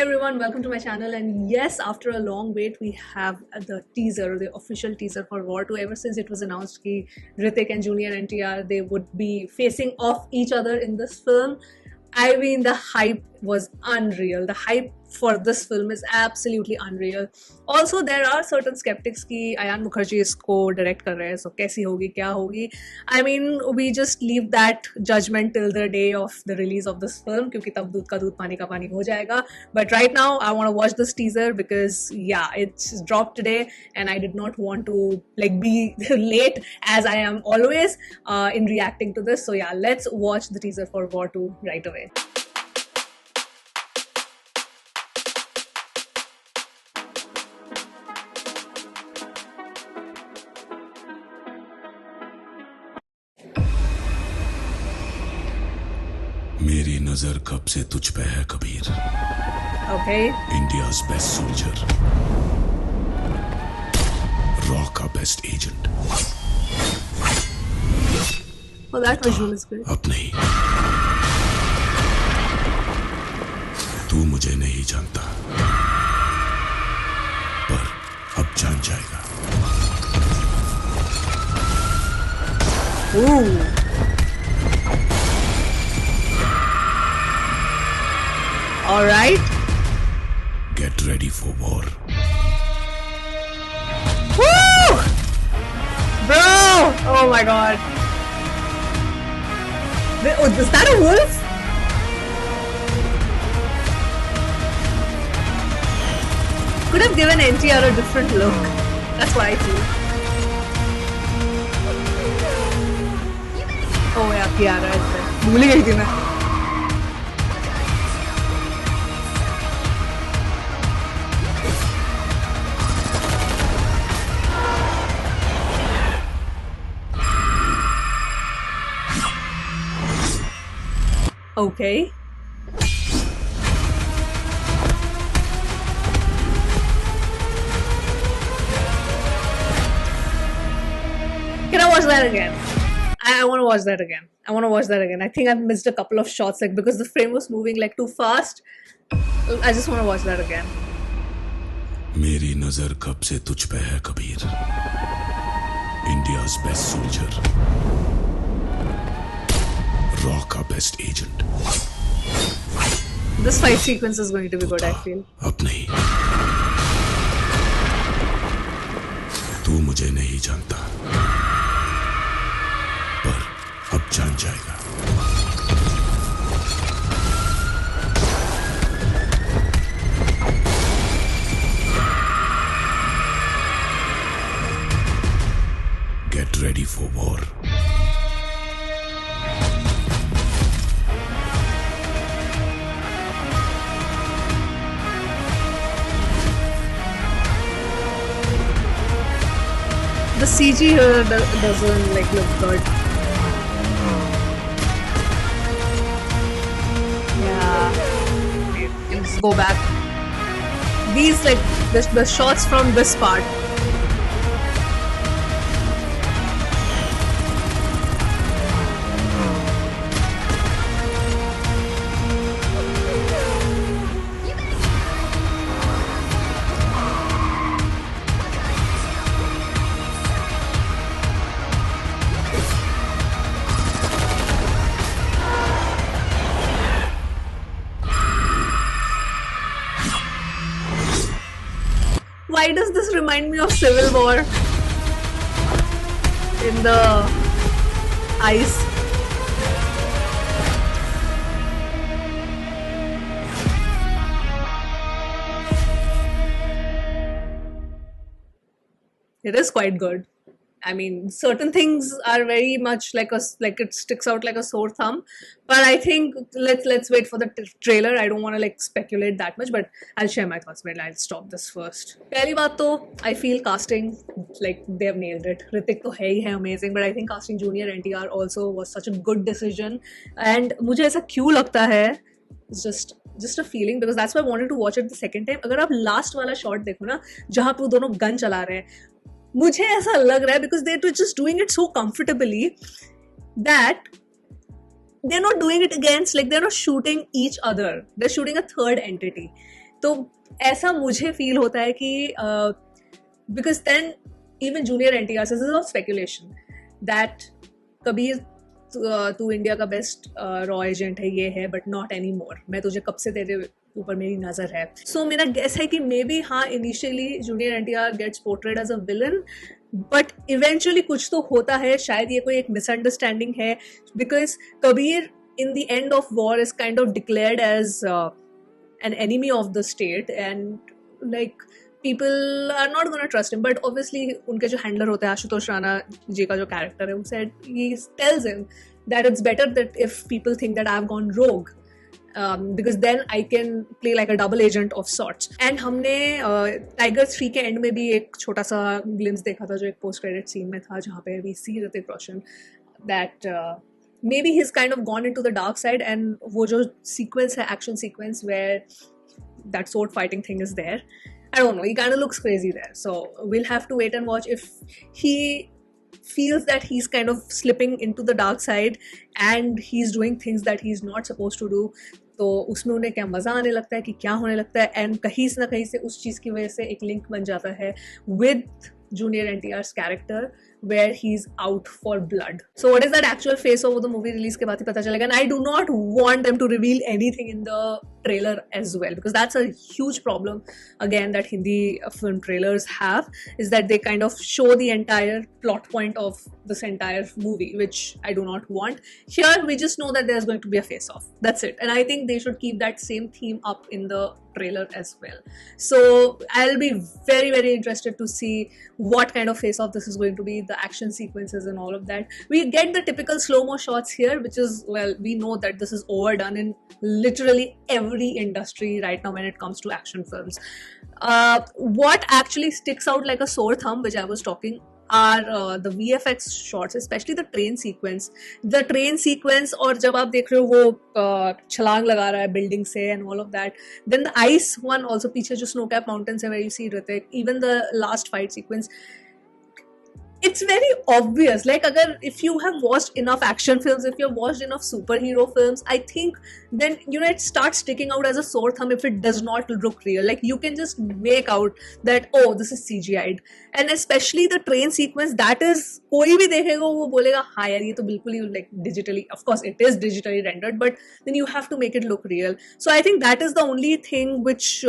everyone, welcome to my channel. And yes, after a long wait, we have the teaser, the official teaser for War 2. Ever since it was announced that Hrithik and Junior NTR, they would be facing off each other in this film. I mean, the hype was unreal. The hype for this film is absolutely unreal. Also, there are certain skeptics कि Ayan Mukherjee इसको direct कर रहे हैं, so कैसी होगी, क्या होगी. I mean, we just leave that judgment till the day of the release of this film क्योंकि तब दूध का दूध पानी का पानी हो जाएगा. But right now, I want to watch this teaser because yeah, it's dropped today, and I did not want to like be late as I am always in reacting to this. So yeah, let's watch the teaser for War 2 right away. मेरी नजर कब से तुझ पे है Kabir. Okay. India's best soldier, Raw का best agent. Oh, that visual is good. अब नहीं. तू मुझे नहीं जानता, पर अब जान जाएगा. Ooh. All right. Get ready for war. Woo! Bro! Oh my god. Is that a wolf? Could have given NTR a different look. That's what I feel. Oh yeah, Kiara is there. भूल ही गई थी मैं. Okay. Can I watch that again? I want to watch that again. I want to watch that again. I think I've missed a couple of shots like because the frame was moving like too fast. I just want to watch that again. मेरी नजर कब से तुझ पे है Kabir. India's best soldier, Raw का best agent. This fight sequence is going to be good, I feel. अब नहीं. तू मुझे नहीं जानता, पर अब जान जाएगा. Get ready for war. The CG here doesn't like look good. Yeah. Let's go back. These like the shots from this part. Why does this remind me of Civil War in the ice? It is quite good. I mean, certain things are very much like it sticks out like a sore thumb. But I think let's wait for the trailer. I don't want to like speculate that much, but I'll share my thoughts. But I'll stop this first. पहली बात तो I feel casting like they have nailed it. Hrithik तो है ही है amazing, but I think casting Junior NTR also was such a good decision. And मुझे ऐसा क्यों लगता है? It's just a feeling because that's why I wanted to watch it the second time. अगर आप last वाला shot देखो ना, जहाँ पे वो दोनों gun चला रहे हैं, मुझे ऐसा लग रहा है because they're just doing it so comfortably that they're not doing it against, like they're not shooting each other, they're shooting a third entity. तो ऐसा मुझे फील होता है कि because then even Junior NTR this is of speculation that Kabir तू India का best raw agent है, ये है, बट नॉट एनी मोर, मैं तुझे कब से तेरे ऊपर मेरी नजर है. सो मेरा गेस है कि मे बी हाँ initially Junior NTR gets portrayed as a villain, but eventually कुछ तो होता है, शायद ये कोई एक मिसअंडरस्टैंडिंग है, because Kabir in the end of war is kind of declared as an enemy of the state, and like people are not going to trust him. But obviously उनके जो हैंडलर होते हैं आशुतोष राणा जी का जो कैरेक्टर है, वो said he tells him that it's better that if people think that I've gone rogue, because then I can play like a double agent of sorts. And हमने tiger 3 के एंड में भी एक छोटा सा ग्लिम्स देखा था जो एक पोस्ट क्रेडिट सीन में था, जहाँ पे we see Hrithik Roshan that maybe he's kind of gone into the dark side, and वो जो sequence है, action sequence where that sword fighting thing is there, I don't know, he kind of looks crazy there. So we'll have to wait and watch if he feels that he's kind of slipping into the dark side and he's doing things that he's not supposed to do. तो उसमें उन्हें क्या मज़ा आने लगता है कि क्या होने लगता है, एंड कहीं ना कहीं से उस चीज़ की वजह से एक लिंक बन जाता है with junior NTR's character where he's out for blood. So what is that actual face of the movie release के बाद ही पता चलेगा, and I do not want them to reveal anything in the trailer as well, because that's a huge problem again that Hindi film trailers have, is that they kind of show the entire plot point of this entire movie, which I do not want. Here we just know that there's going to be a face off, that's it, and I think they should keep that same theme up in the trailer as well. So I'll be very very interested to see what kind of face off this is going to be, the action sequences and all of that. We get the typical slow-mo shots here, which is, well, we know that this is overdone in literally every industry right now when it comes to action films. What actually sticks out like a sore thumb, which I was talking, are the VFX shots, especially the train sequence. The train sequence, और जब आप देख रहे हो वो छलांग लगा रहा है बिल्डिंग से and all of that. Then the ice one also, पीछे जो snow capped mountains है where you see Hrithik, even the last fight sequence, it's very obvious. Like agar if you have watched enough action films, if you have watched enough superhero films, I think then it starts sticking out as a sore thumb if it does not look real. Like you can just make out that oh, this is CGI'd. And especially the train sequence, that is, कोई भी देखेगा वो बोलेगा हाँ यार ये तो बिल्कुल ही like digitally, of course it is digitally rendered, but then you have to make it look real. So I think that is the only thing which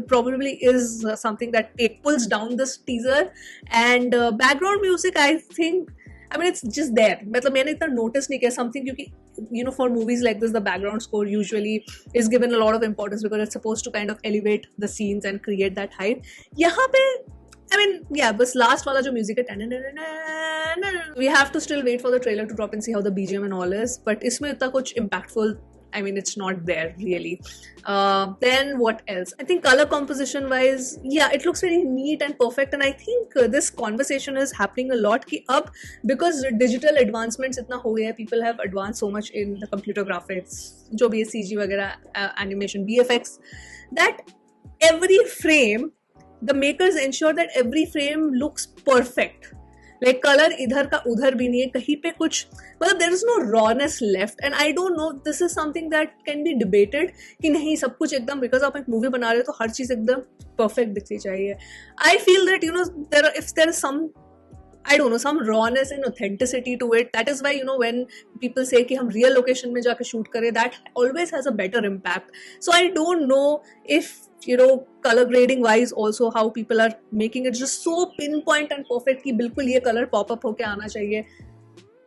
probably is something that pulls down this teaser. And background music, I think, I mean, it's just there. मतलब मैंने इतना notice नहीं किया something, क्योंकि for movies like this the background score usually is given a lot of importance because it's supposed to kind of elevate the scenes and create that hype. यहाँ पे I mean, yeah, बस last वाला जो music है, we have to still wait for the trailer to drop and see how the BGM and all is, but इसमें इतना कुछ impactful, I mean, it's not there really. Then what else? I think color composition wise, yeah, it looks very neat and perfect, and I think this conversation is happening a lot कि अब because digital advancements इतना हो गया है, people have advanced so much in the computer graphics, जो भी है CG वगैरह, animation, VFX, that every frame the makers ensure that every frame looks perfect. Like color इधर का उधर भी नहीं है, कहीं पे कुछ मतलब there is no rawness left, and I don't know, this is something that can be debated कि नहीं सब कुछ एकदम, because आप एक मूवी बना रहे हो तो हर चीज एकदम perfect दिखनी चाहिए. I feel that if there is some, I don't know, some rawness and authenticity to it, that is why when people say कि हम real location में जाके shoot करें, that always has a better impact. So I don't know if color grading wise also how people are making it just so pinpoint and perfect कि बिल्कुल ये color pop up होके आना चाहिए.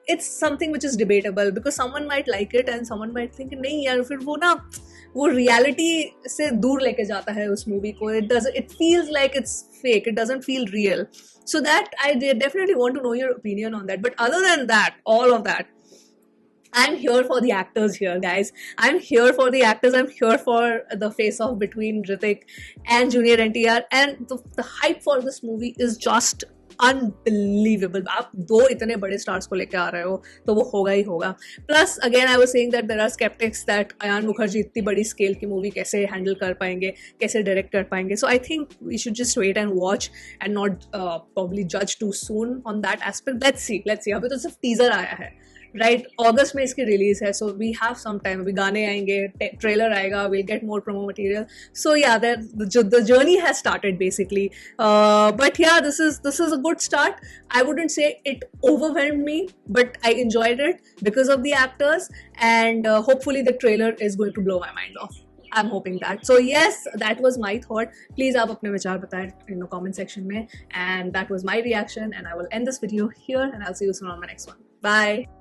It's something which is debatable because someone might like it and someone might think नहीं यार, फिर वो reality से दूर लेके जाता है उस movie को. It feels like it's fake. It doesn't feel real. So that I definitely want to know your opinion on that. But other than that, all of that, I'm here for the actors here, guys. I'm here for the actors. I'm here for the face-off between Hrithik and Junior NTR. And the hype for this movie is just unbelievable. आप दो इतने बड़े stars को लेके आ रहे हो तो वो होगा ही होगा. Plus again I was saying that there are skeptics that Ayan Mukherjee इतनी बड़ी scale की movie कैसे handle कर पाएंगे, कैसे direct कर पाएंगे. So I think we should just wait and watch and not probably judge too soon on that aspect. Let's see. अभी तो सिर्फ teaser आया है. राइट अगस्त में इसकी रिलीज है, so we have some time. अभी गाने आएंगे, ट्रेलर आएगा, we'll get more promo material. So yeah, the journey has started basically. But yeah, this is a good start. I wouldn't say it overwhelmed me, but I enjoyed it because of the actors, and hopefully the trailer is going to blow my mind off. I'm hoping that. So yes, that was my thought. Please आप अपने विचार बताएं in the comment section में, and that was my reaction, and I will end this video here, and I'll see you soon on my next one. Bye.